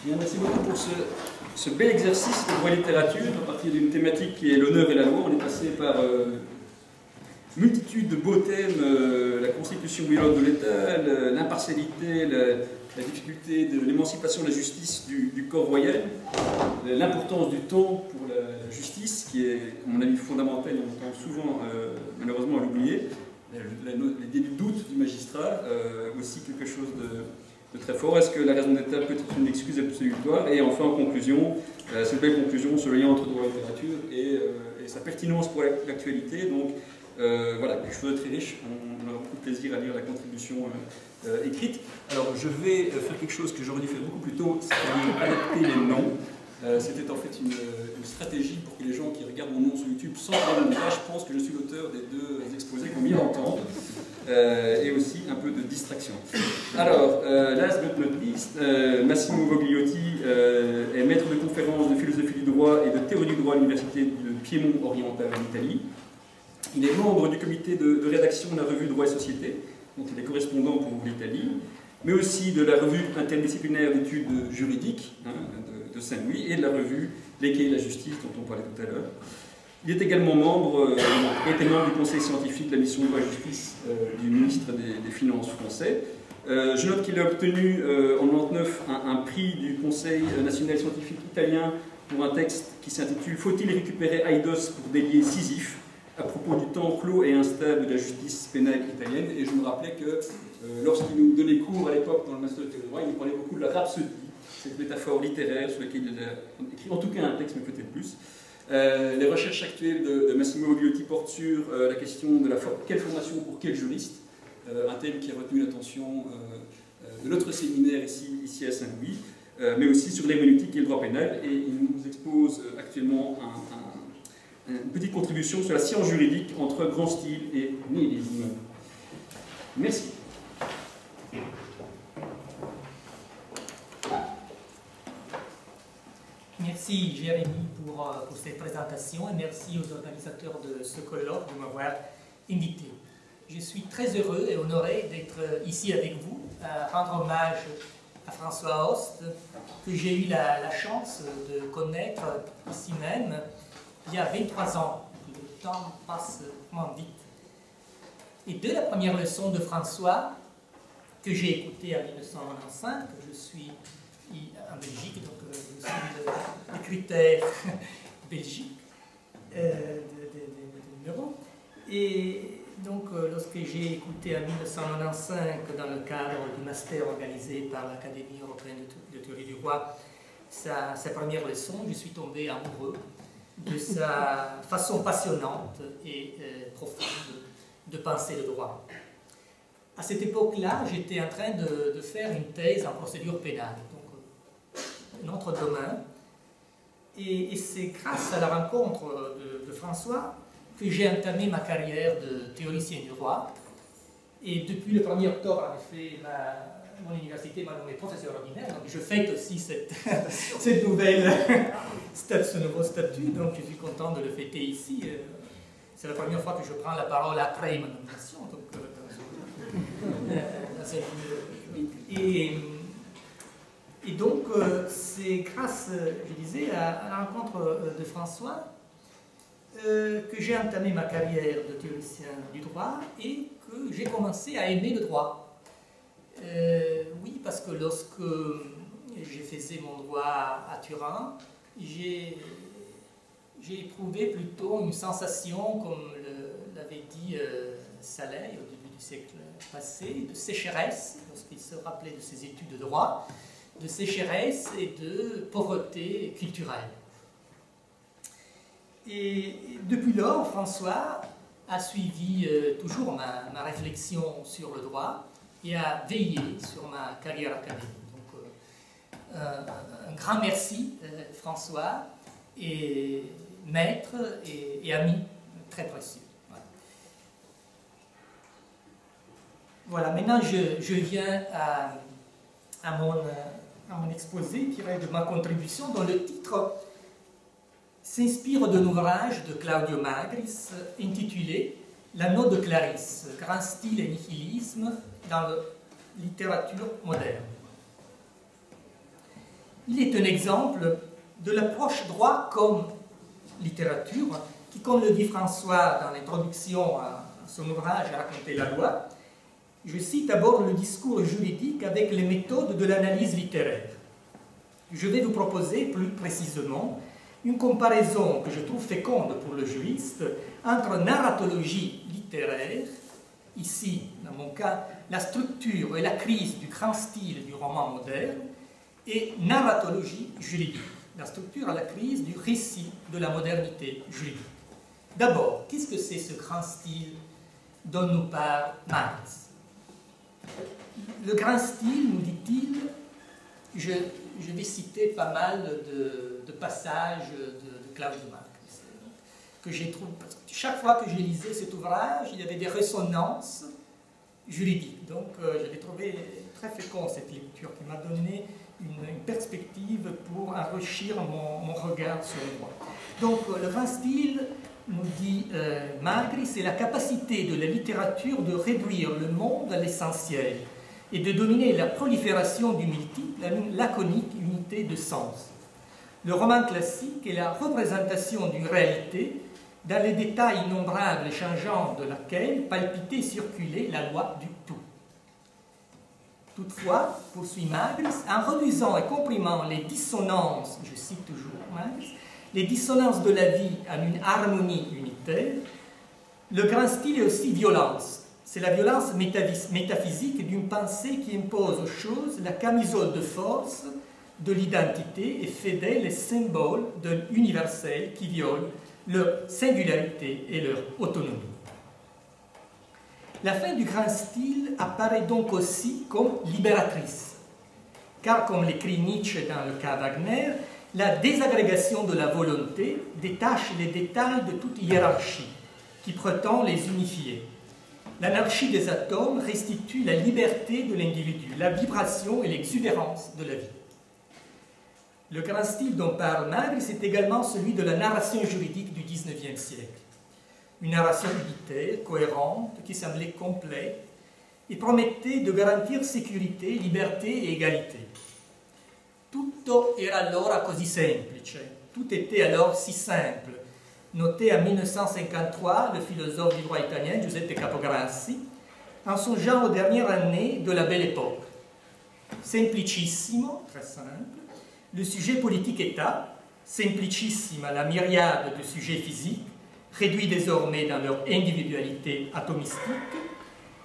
Bien, merci beaucoup pour ce bel exercice de droit et littérature. À partir d'une thématique qui est l'honneur et la loi, on est passé par multitude de beaux thèmes, la constitution violente de l'État, l'impartialité, la difficulté de l'émancipation de la justice du corps royal, l'importance du temps pour la justice, qui est, à mon avis, fondamentale, et on tend souvent, malheureusement, à l'oublier, les débuts de doute du magistrat, aussi quelque chose de très fort. Est-ce que la raison d'État peut être une excuse absolutoire? Et enfin, en conclusion, cette belle conclusion sur le lien entre droit et littérature et sa pertinence pour l'actualité. Donc, voilà, quelque chose de très riche. On a beaucoup de plaisir à lire la contribution écrite. Alors, je vais faire quelque chose que j'aurais dû faire beaucoup plus tôt, c'est-à-dire adapter les noms. C'était en fait une stratégie pour que les gens qui regardent mon nom sur YouTube sans voir mon visage pensent que je suis l'auteur des deux exposés qu'on vient d'entendre, et aussi un peu de distraction. Alors, last but not least, Massimo Vogliotti est maître de conférences de philosophie du droit et de théorie du droit à l'université de Piémont oriental en Italie. Il est membre du comité de rédaction de la revue Droit et Société, donc il est correspondant pour l'Italie, mais aussi de la revue interdisciplinaire d'études juridiques de Saint-Louis et de la revue L'Équité et la Justice, dont on parlait tout à l'heure. Il est également membre, était membre du conseil scientifique de la mission Droit et Justice du ministre des Finances français. Je note qu'il a obtenu en 1999 un prix du Conseil national scientifique italien pour un texte qui s'intitule « Faut-il récupérer Aidos pour délier Sisyphe ?» à propos du temps clos et instable de la justice pénale italienne. Et je me rappelais que lorsqu'il nous donnait cours à l'époque dans le master de théorie du droit, il nous parlait beaucoup de la rhapsodie, cette métaphore littéraire sur laquelle il a écrit en tout cas un texte, mais peut-être plus. Les recherches actuelles de Massimo Vogliotti portent sur la question de quelle formation pour quel juriste, un thème qui a retenu l'attention de notre séminaire ici à Saint-Louis, mais aussi sur l'herméneutique et le droit pénal. Et il nous expose actuellement une petite contribution sur la science juridique entre grand style et nihilisme. Merci. Merci Jérémy pour cette présentation et merci aux organisateurs de ce colloque de m'avoir invité. Je suis très heureux et honoré d'être ici avec vous, à rendre hommage à François Host, que j'ai eu la chance de connaître ici même il y a 23 ans. Le temps passe moins vite. Et de la première leçon de François, que j'ai écoutée en 1995, je suis en Belgique, donc je suis le critère Belgique de numéro. Et donc, lorsque j'ai écouté en 1995, dans le cadre du master organisé par l'Académie européenne de théorie du droit, sa première leçon, je suis tombé amoureux de sa façon passionnante et profonde de penser le droit. À cette époque-là, j'étais en train de faire une thèse en procédure pénale, donc notre domaine, et c'est grâce à la rencontre de François que j'ai entamé ma carrière de théoricien du droit, et depuis le 1er octobre, en effet, mon université m'a nommé professeur ordinaire, donc je fête aussi ce nouveau statut, donc je suis content de le fêter ici. C'est la première fois que je prends la parole après ma nomination. Et donc, c'est grâce, je disais, à la rencontre de François que j'ai entamé ma carrière de théoricien du droit et que j'ai commencé à aimer le droit. Oui, parce que lorsque je faisais mon droit à Turin, j'ai éprouvé plutôt une sensation, comme l'avait dit Saleil au début du siècle passé, de sécheresse, lorsqu'il se rappelait de ses études de droit, de sécheresse et de pauvreté culturelle. Et depuis lors, François a suivi toujours ma réflexion sur le droit et a veillé sur ma carrière académique. Donc, un grand merci, François, et maître et ami très précieux. Voilà, maintenant je viens à mon exposé tiré de ma contribution dont le titre s'inspire d'un ouvrage de Claudio Magris intitulé La Note de Clarisse, grand style et nihilisme dans la littérature moderne. Il est un exemple de l'approche droit comme littérature, qui, comme le dit François dans l'introduction à son ouvrage « Raconter la loi », je cite d'abord le discours juridique avec les méthodes de l'analyse littéraire. Je vais vous proposer plus précisément une comparaison que je trouve féconde pour le juriste entre narratologie littéraire, ici, dans mon cas, la structure et la crise du grand style du roman moderne, et narratologie juridique, la structure et la crise du récit de la modernité juridique. D'abord, qu'est-ce que c'est ce grand style dont nous parle Marx? Le grand style, nous dit-il, je vais citer pas mal de passages de Klaus Marx, que j'ai trouvé, parce que chaque fois que j'ai lisé cet ouvrage, il y avait des résonances juridiques. Donc, je l'ai trouvé très fécond, cette lecture, qui m'a donné une perspective pour enrichir mon regard sur le droit. Donc, le grand style, nous dit Magri, c'est la capacité de la littérature de réduire le monde à l'essentiel et de dominer la prolifération du multiple, la laconique unité de sens. Le roman classique est la représentation d'une réalité dans les détails innombrables et changeants de laquelle palpitait et circulait la loi du tout. Toutefois, poursuit Magri, en réduisant et comprimant les dissonances, je cite toujours Magri, les dissonances de la vie en une harmonie unitaire, le grand style est aussi violence. C'est la violence métaphysique d'une pensée qui impose aux choses la camisole de force de l'identité et fait d'elles les symboles de l'universel qui violent leur singularité et leur autonomie. La fin du grand style apparaît donc aussi comme libératrice, car comme l'écrit Nietzsche dans le cas Wagner, la désagrégation de la volonté détache les détails de toute hiérarchie qui prétend les unifier. L'anarchie des atomes restitue la liberté de l'individu, la vibration et l'exubérance de la vie. Le grand style dont parle Magri, c'est également celui de la narration juridique du XIXe siècle. Une narration unitaire, cohérente, qui semblait complète et promettait de garantir sécurité, liberté et égalité. Tutto era allora così semplice, tout était alors si simple, noté en 1953 le philosophe du droit italien Giuseppe Capograssi, en songeant aux dernières années de la Belle Époque. Simplicissimo, très simple, le sujet politique-État, simplicissima la myriade de sujets physiques, réduits désormais dans leur individualité atomistique,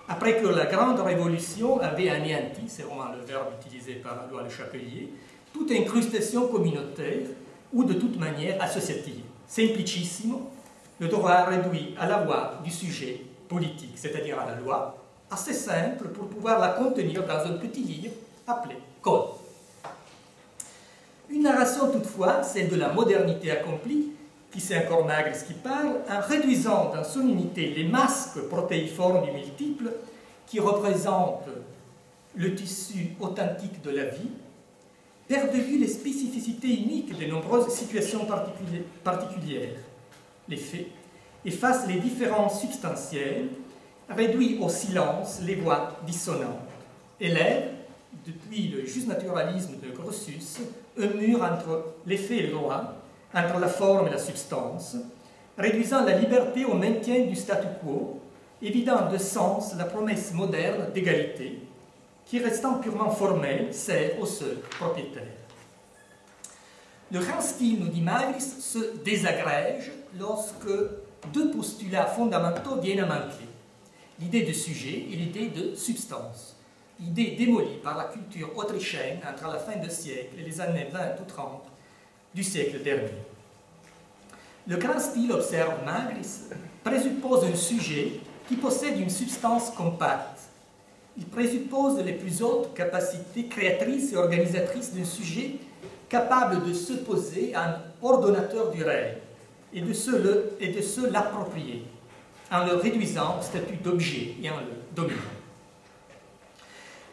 après que la grande révolution avait anéanti, c'est vraiment le verbe utilisé par Éloi Le Chapelier, toute incrustation communautaire ou de toute manière associative. Simplicissimo, le droit réduit à la loi du sujet politique, c'est-à-dire à la loi, assez simple pour pouvoir la contenir dans un petit livre appelé Code. Une narration toutefois, celle de la modernité accomplie, qui c'est encore Magri qui parle, en réduisant dans son unité les masques protéiformes du multiple qui représentent le tissu authentique de la vie, perd de vue les spécificités uniques de nombreuses situations particulières. Les faits efface les différences substantielles, réduit au silence les voix dissonantes, élève, depuis le justnaturalisme de Grotius, un mur entre les faits et le droit, entre la forme et la substance, réduisant la liberté au maintien du statu quo, évidant de sens la promesse moderne d'égalité, qui, restant purement formelle, sert au seul propriétaire. Le grand style, nous dit Magri, se désagrège lorsque deux postulats fondamentaux viennent à manquer, l'idée de sujet et l'idée de substance, idée démolie par la culture autrichienne entre la fin du siècle et les années 20 ou 30 du siècle dernier. Le grand style, observe Magri, présuppose un sujet qui possède une substance compacte. Il présuppose les plus hautes capacités créatrices et organisatrices d'un sujet capable de se poser en ordonnateur du réel et de se l'approprier en le réduisant au statut d'objet et en le dominant.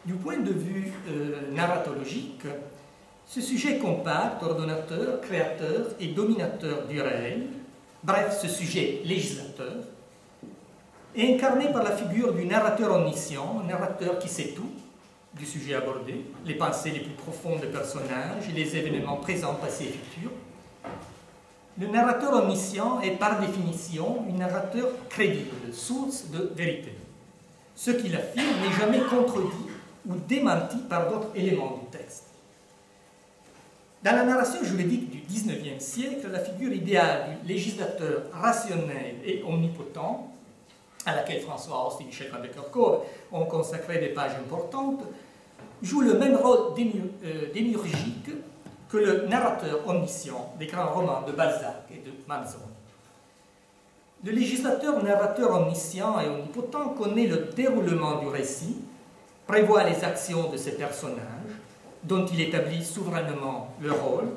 Du point de vue narratologique, ce sujet compact, ordonnateur, créateur et dominateur du réel, bref, ce sujet législateur, est incarné par la figure du narrateur omniscient, un narrateur qui sait tout, du sujet abordé, les pensées les plus profondes des personnages et les événements présents, passés et futurs. Le narrateur omniscient est par définition un narrateur crédible, source de vérité. Ce qu'il affirme n'est jamais contredit ou démenti par d'autres éléments du texte. Dans la narration juridique du XIXe siècle, la figure idéale du législateur rationnel et omnipotent, à laquelle François Host et Michel van de Kerkhove ont consacré des pages importantes, joue le même rôle démiurgique que le narrateur omniscient des grands romans de Balzac et de Manzoni. Le législateur narrateur omniscient et omnipotent connaît le déroulement du récit, prévoit les actions de ses personnages, dont il établit souverainement le rôle,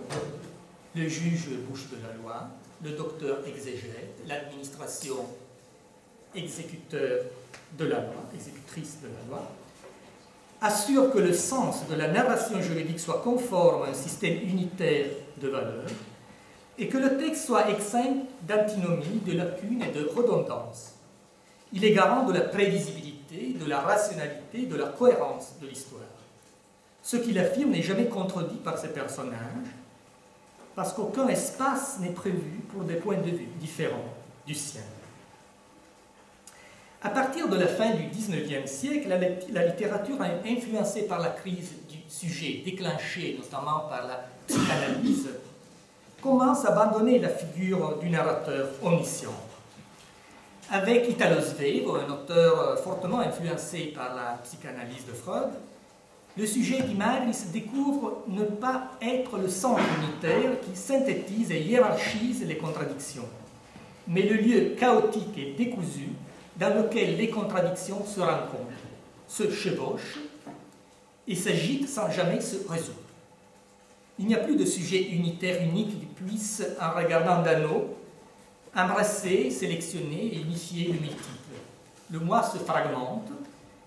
le juge bouche de la loi, le docteur exégète, l'administration exécuteur de la loi, exécutrice de la loi, assure que le sens de la narration juridique soit conforme à un système unitaire de valeurs et que le texte soit exempt d'antinomie, de lacunes et de redondance. Il est garant de la prévisibilité, de la rationalité, de la cohérence de l'histoire. Ce qu'il affirme n'est jamais contredit par ses personnages, parce qu'aucun espace n'est prévu pour des points de vue différents du sien. À partir de la fin du XIXe siècle, la littérature influencée par la crise du sujet, déclenchée notamment par la psychanalyse, commence à abandonner la figure du narrateur omniscient. Avec Italo Svevo, un auteur fortement influencé par la psychanalyse de Freud, le sujet d'Imagris découvre ne pas être le centre unitaire qui synthétise et hiérarchise les contradictions, mais le lieu chaotique et décousu dans lequel les contradictions se rencontrent, se chevauchent et s'agitent sans jamais se résoudre. Il n'y a plus de sujet unitaire unique qui puisse, en regardant d'un haut, embrasser, sélectionner et unifier le multiple. Le moi se fragmente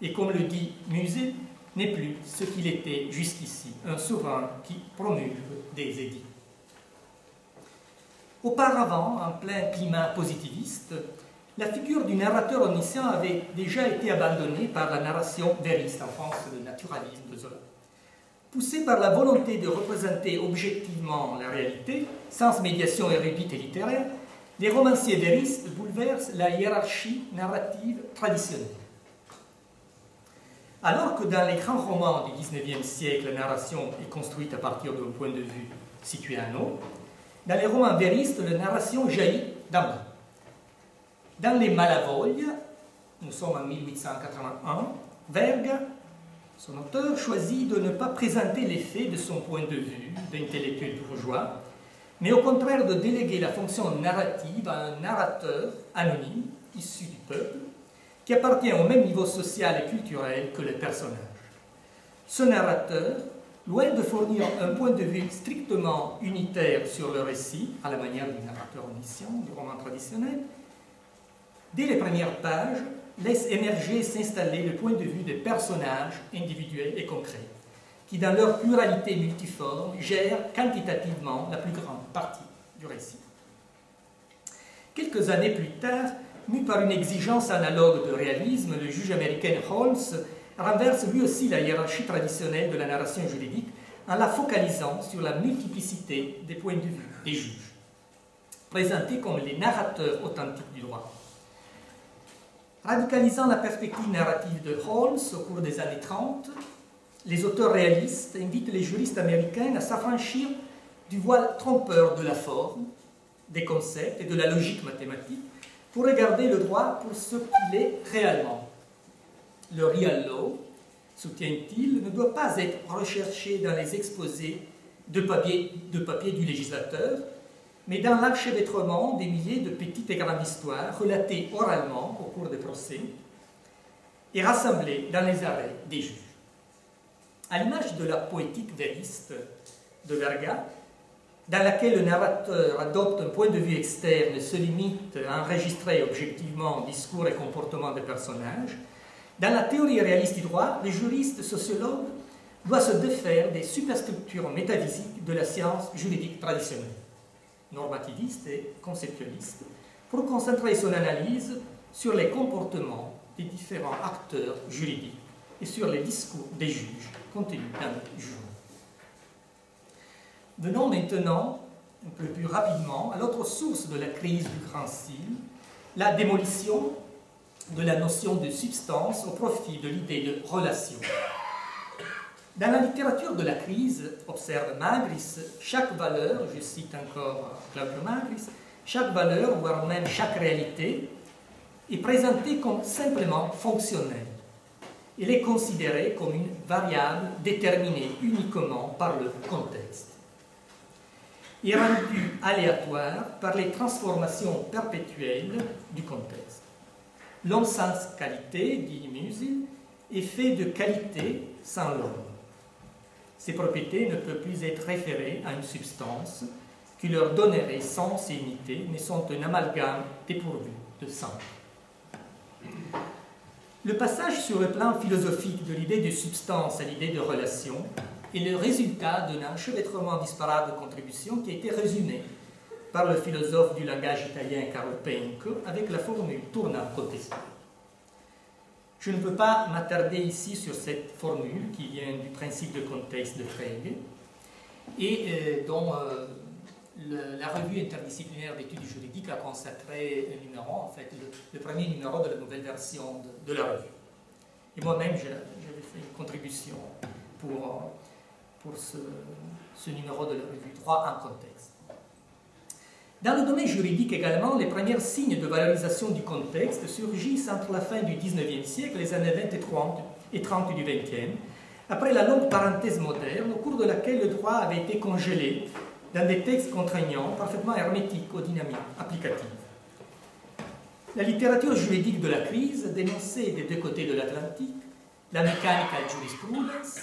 et, comme le dit Musée, n'est plus ce qu'il était jusqu'ici, un souverain qui promulgue des édits. Auparavant, en plein climat positiviste, la figure du narrateur omniscient avait déjà été abandonnée par la narration vériste, en France, le naturalisme de Zola. Poussé par la volonté de représenter objectivement la réalité, sans médiation érudite et littéraire, les romanciers véristes bouleversent la hiérarchie narrative traditionnelle. Alors que dans les grands romans du XIXe siècle, la narration est construite à partir d'un point de vue situé en haut, dans les romans véristes, la narration jaillit d'en bas. Dans les Malavoglia, nous sommes en 1881, Verga, son auteur, choisit de ne pas présenter les faits de son point de vue d'intellectuel bourgeois, mais au contraire de déléguer la fonction narrative à un narrateur anonyme, issu du peuple, qui appartient au même niveau social et culturel que les personnages. Ce narrateur, loin de fournir un point de vue strictement unitaire sur le récit, à la manière du narrateur omniscient, du roman traditionnel, dès les premières pages, laisse émerger et s'installer le point de vue des personnages individuels et concrets, qui, dans leur pluralité multiforme, gèrent quantitativement la plus grande partie du récit. Quelques années plus tard, mu par une exigence analogue de réalisme, le juge américain Holmes renverse lui aussi la hiérarchie traditionnelle de la narration juridique en la focalisant sur la multiplicité des points de vue des juges, présentés comme les narrateurs authentiques du droit. Radicalisant la perspective narrative de Holmes au cours des années 30, les auteurs réalistes invitent les juristes américains à s'affranchir du voile trompeur de la forme, des concepts et de la logique mathématique pour regarder le droit pour ce qu'il est réellement. Le real law, soutient-il, ne doit pas être recherché dans les exposés de papier du législateur, mais dans l'enchevêtrement des milliers de petites et grandes histoires relatées oralement au cours des procès et rassemblées dans les arrêts des juges. À l'image de la poétique vériste de Verga, dans laquelle le narrateur adopte un point de vue externe et se limite à enregistrer objectivement discours et comportements des personnages, dans la théorie réaliste du droit, les juristes sociologues doivent se défaire des superstructures métaphysiques de la science juridique traditionnelle, normativiste et conceptualiste, pour concentrer son analyse sur les comportements des différents acteurs juridiques et sur les discours des juges contenus dans le jugement. Venons maintenant, un peu plus rapidement, à l'autre source de la crise du grand style, la démolition de la notion de substance au profit de l'idée de relation. Dans la littérature de la crise, observe Magris, chaque valeur, je cite encore Claudio Magris, chaque valeur, voire même chaque réalité, est présentée comme simplement fonctionnelle. Elle est considérée comme une variable déterminée uniquement par le contexte et rendue aléatoire par les transformations perpétuelles du contexte. L'homme sans qualité, dit Musil, est fait de qualité sans l'homme. Ces propriétés ne peuvent plus être référées à une substance qui leur donnerait sens et unité, mais sont un amalgame dépourvu de sens. Le passage sur le plan philosophique de l'idée de substance à l'idée de relation est le résultat d'un enchevêtrement disparate de contributions qui a été résumé par le philosophe du langage italien Carlo Penco avec la formule tournant contextuel. Je ne peux pas m'attarder ici sur cette formule qui vient du principe de contexte de Frege et dont la revue interdisciplinaire d'études juridiques a consacré un numéro, en fait, le premier numéro de la nouvelle version de la revue. Et moi-même, j'avais fait une contribution pour ce numéro de la revue Droit en contexte. Dans le domaine juridique également, les premiers signes de valorisation du contexte surgissent entre la fin du XIXe siècle et les années 20 et 30 du XXe, après la longue parenthèse moderne au cours de laquelle le droit avait été congelé dans des textes contraignants, parfaitement hermétiques aux dynamiques applicatives. La littérature juridique de la crise dénonçait des deux côtés de l'Atlantique la mechanica jurisprudence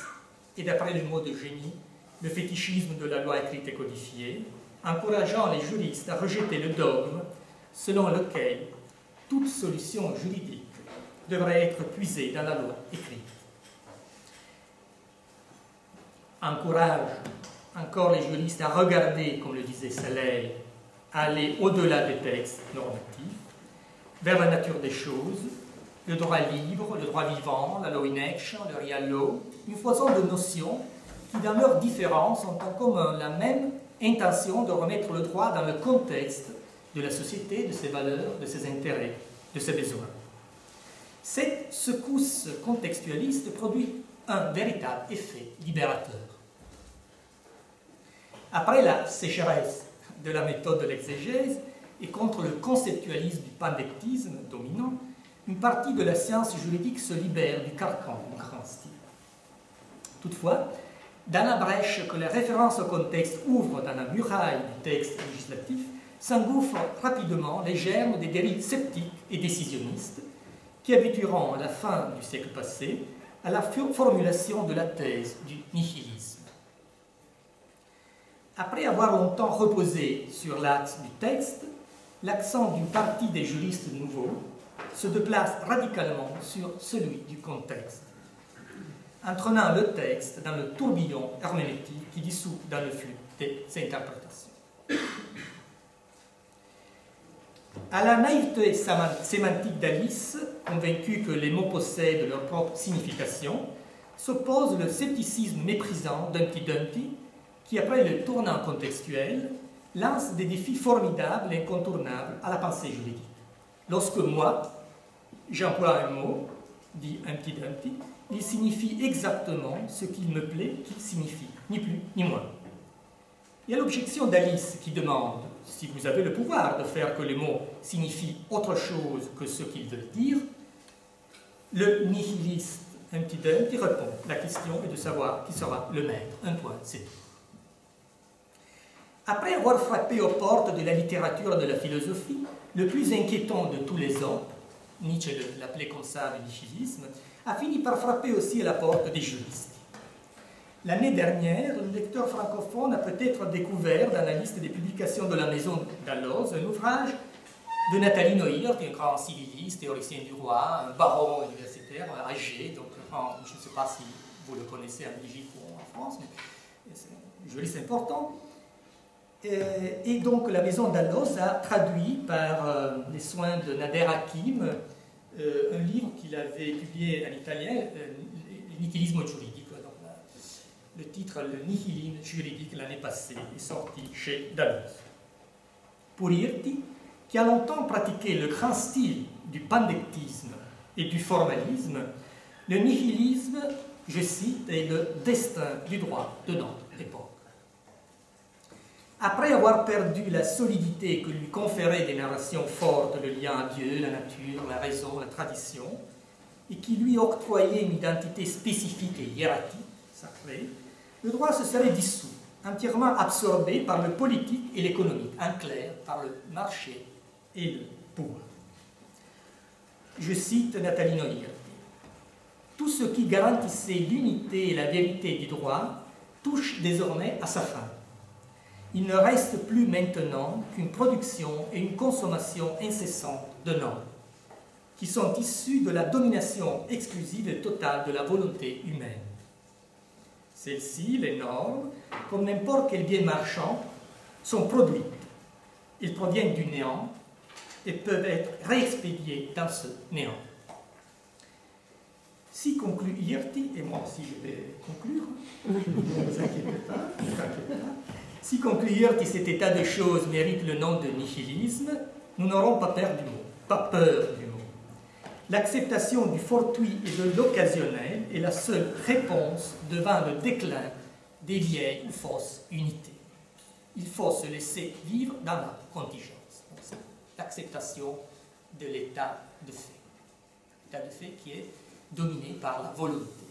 et, d'après le mot de Génie, le fétichisme de la loi écrite et codifiée, encourageant les juristes à rejeter le dogme selon lequel toute solution juridique devrait être puisée dans la loi écrite. Encourage encore les juristes à regarder, comme le disait Saleil, à aller au-delà des textes normatifs, vers la nature des choses, le droit libre, le droit vivant, la law in action, le real law, une foison de notions qui, dans leurs différences, ont en commun la même intention de remettre le droit dans le contexte de la société, de ses valeurs, de ses intérêts, de ses besoins. Cette secousse contextualiste produit un véritable effet libérateur. Après la sécheresse de la méthode de l'exégèse et contre le conceptualisme du pandectisme dominant, une partie de la science juridique se libère du carcan du grand style. Toutefois, dans la brèche que les références au contexte ouvrent dans la muraille du texte législatif, s'engouffrent rapidement les germes des dérives sceptiques et décisionnistes qui habitueront à la fin du siècle passé à la formulation de la thèse du nihilisme. Après avoir longtemps reposé sur l'axe du texte, l'accent d'une partie des juristes nouveaux se déplace radicalement sur celui du contexte, entraînant le texte dans le tourbillon herméneutique qui dissout dans le flux des interprétations. À la naïveté sémantique d'Alice, convaincue que les mots possèdent leur propre signification, s'oppose le scepticisme méprisant d'Humpty Dumpty, qui, après le tournant contextuel, lance des défis formidables et incontournables à la pensée juridique. Lorsque moi, j'emploie un mot, dit Humpty Dumpty, il signifie exactement ce qu'il me plaît qu'il signifie, ni plus ni moins. Il y a l'objection d'Alice qui demande si vous avez le pouvoir de faire que les mots signifient autre chose que ce qu'ils veulent dire. Le nihiliste Humpty Dumpty répond la question est de savoir qui sera le maître. Un point, c'est tout. Après avoir frappé aux portes de la littérature et de la philosophie, le plus inquiétant de tous les hommes, Nietzsche l'appelait comme ça le nihilisme, a fini par frapper aussi à la porte des juristes. L'année dernière, le lecteur francophone a peut-être découvert dans la liste des publications de la Maison d'Alloz un ouvrage de Nathalie Noir, qui est un grand civiliste, théoricien du roi, un baron universitaire âgé, donc je ne sais pas si vous le connaissez en Belgique ou en France, mais c'est un juriste important. Et donc la Maison d'Alloz a traduit par les soins de Nader Hakim un livre qu'il avait publié en italien, nihilisme juridique. Donc, le titre Le nihilisme juridique l'année passée est sorti chez Dalloz. Pour Hirti, qui a longtemps pratiqué le grand style du pandectisme et du formalisme, le nihilisme, je cite, est le destin du droit de notre époque. Après avoir perdu la solidité que lui conféraient des narrations fortes, le lien à Dieu, la nature, la raison, la tradition, et qui lui octroyaient une identité spécifique et hiérarchique, sacrée, le droit se serait dissous, entièrement absorbé par le politique et l'économique, en clair, par le marché et le pouvoir. Je cite Nathalie Noyer. Tout ce qui garantissait l'unité et la vérité du droit touche désormais à sa fin. Il ne reste plus maintenant qu'une production et une consommation incessante de normes, qui sont issues de la domination exclusive et totale de la volonté humaine. Celles-ci, les normes, comme n'importe quel bien marchand, sont produites. Ils proviennent du néant et peuvent être réexpédiés dans ce néant. Si conclut Hirti, et moi aussi je vais conclure, ne vous inquiétez pas, si conclut Hirti cet état de choses mérite le nom de nihilisme, nous n'aurons pas peur du mot. L'acceptation du fortuit et de l'occasionnel est la seule réponse devant le déclin des vieilles ou fausses unités. Il faut se laisser vivre dans la contingence. C'est l'acceptation de l'état de fait. L'état de fait qui est dominé par la volonté.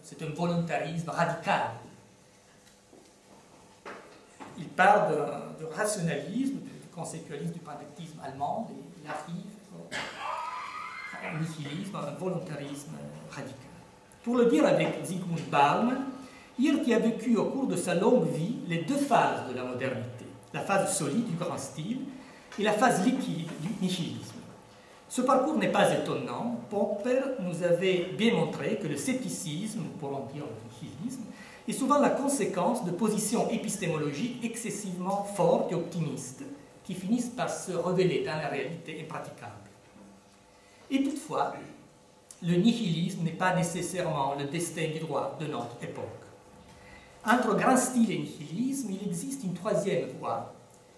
C'est un volontarisme radical. Il part du rationalisme, du conceptualisme, du pandectisme allemand, et il arrive au nihilisme, un volontarisme radical. Pour le dire avec Zygmunt Bauman, Hirti a vécu au cours de sa longue vie les deux phases de la modernité, la phase solide du grand style et la phase liquide du nihilisme. Ce parcours n'est pas étonnant. Popper nous avait bien montré que le scepticisme, nous pourrons dire le nihilisme, est souvent la conséquence de positions épistémologiques excessivement fortes et optimistes qui finissent par se révéler dans la réalité impraticable. Et toutefois, le nihilisme n'est pas nécessairement le destin du droit de notre époque. Entre grand style et nihilisme, il existe une troisième voie,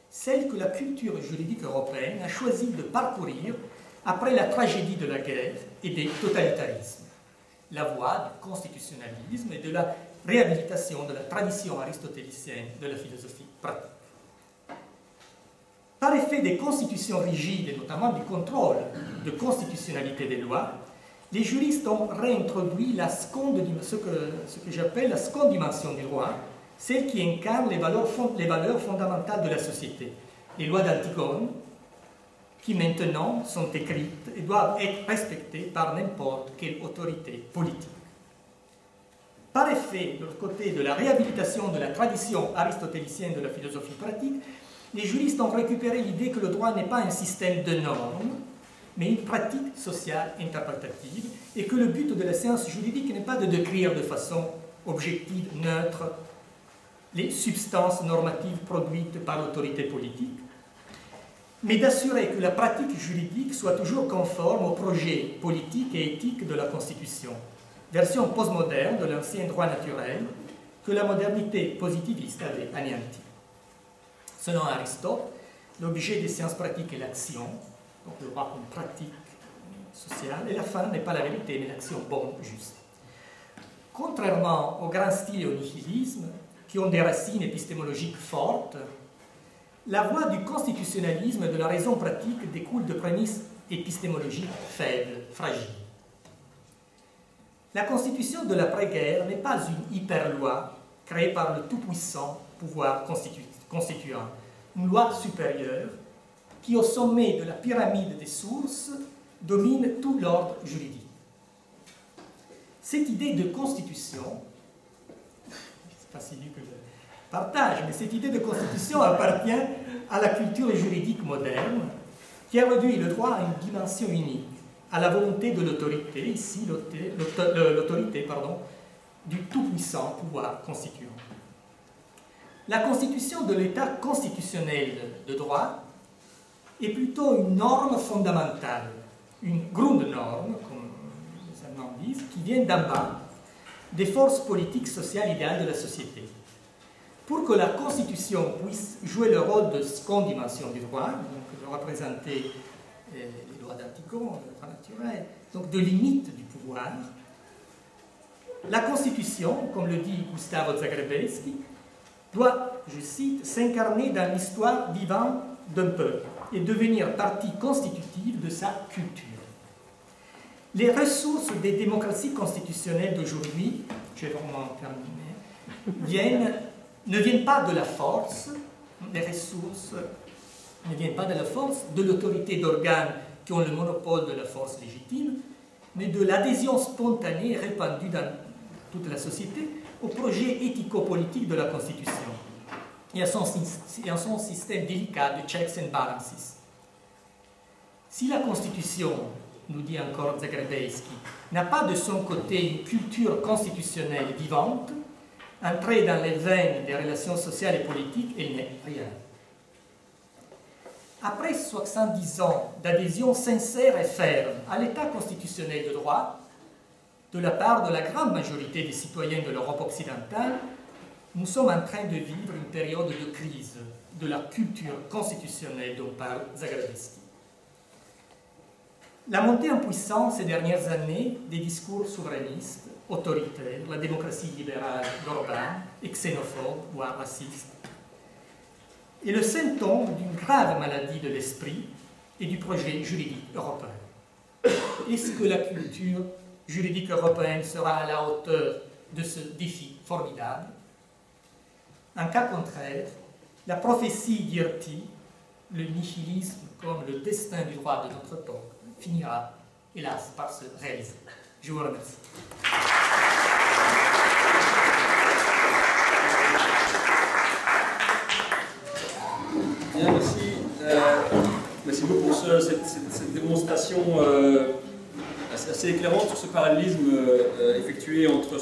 celle que la culture juridique européenne a choisi de parcourir après la tragédie de la guerre et des totalitarismes, la voie du constitutionnalisme et de la réhabilitation de la tradition aristotélicienne de la philosophie pratique. Par effet des constitutions rigides et notamment du contrôle de constitutionnalité des lois, les juristes ont réintroduit la seconde, ce que j'appelle la seconde dimension du droit, celle qui incarne les valeurs fondamentales de la société, les lois d'Antigone, qui maintenant sont écrites et doivent être respectées par n'importe quelle autorité politique. Par effet, de l'autre côté, de la réhabilitation de la tradition aristotélicienne de la philosophie pratique, les juristes ont récupéré l'idée que le droit n'est pas un système de normes, mais une pratique sociale interprétative, et que le but de la science juridique n'est pas de décrire de façon objective, neutre, les substances normatives produites par l'autorité politique, mais d'assurer que la pratique juridique soit toujours conforme au projet politique et éthique de la Constitution, version postmoderne de l'ancien droit naturel que la modernité positiviste avait anéanti. Selon Aristote, l'objet des sciences pratiques est l'action, donc le droit comme pratique sociale, et la fin n'est pas la vérité, mais l'action bonne, juste. Contrairement au grand style et au nihilisme, qui ont des racines épistémologiques fortes, la voie du constitutionnalisme et de la raison pratique découle de prémices épistémologiques faibles, fragiles. La constitution de l'après-guerre n'est pas une hyper-loi créée par le tout-puissant pouvoir constituant, une loi supérieure qui, au sommet de la pyramide des sources, domine tout l'ordre juridique. Cette idée de constitution, c'est pas si lui que je partage, mais cette idée de constitution appartient à la culture juridique moderne qui a réduit le droit à une dimension unique, à la volonté de l'autorité, ici l'autorité du tout-puissant pouvoir constituant. La constitution de l'État constitutionnel de droit est plutôt une norme fondamentale, une Grundnorm, comme les Allemands disent, qui vient d'en bas des forces politiques, sociales, idéales de la société. Pour que la Constitution puisse jouer le rôle de seconde dimension du droit, donc de représenter les lois d'Antigone, le droit naturel, donc de limite du pouvoir, la Constitution, comme le dit Gustavo Zagrebelsky, doit, je cite, s'incarner dans l'histoire vivante d'un peuple et devenir partie constitutive de sa culture. Les ressources des démocraties constitutionnelles d'aujourd'hui, je vais vraiment terminer, ne viennent pas de la force, les ressources ne viennent pas de la force, de l'autorité d'organes qui ont le monopole de la force légitime, mais de l'adhésion spontanée répandue dans toute la société au projet éthico-politique de la Constitution et à son système délicat de checks and balances. Si la Constitution, nous dit encore Zagrebelsky, n'a pas de son côté une culture constitutionnelle vivante, entrée dans les veines des relations sociales et politiques, elle n'est rien. Après 70 ans d'adhésion sincère et ferme à l'État constitutionnel de droit, de la part de la grande majorité des citoyens de l'Europe occidentale, nous sommes en train de vivre une période de crise de la culture constitutionnelle dont parle Zagrebelsky. La montée en puissance ces dernières années des discours souverainistes, autoritaires, la démocratie libérale d'Orban et xénophobe, voire raciste, est le symptôme d'une grave maladie de l'esprit et du projet juridique européen. Est-ce que la culture juridique européenne sera à la hauteur de ce défi formidable? En cas contraire, la prophétie d'Hirti, le nihilisme comme le destin du droit de notre temps, finira, hélas, par se réaliser. Je vous remercie. Bien, merci. Merci beaucoup pour cette démonstration assez éclairante sur ce parallélisme effectué entre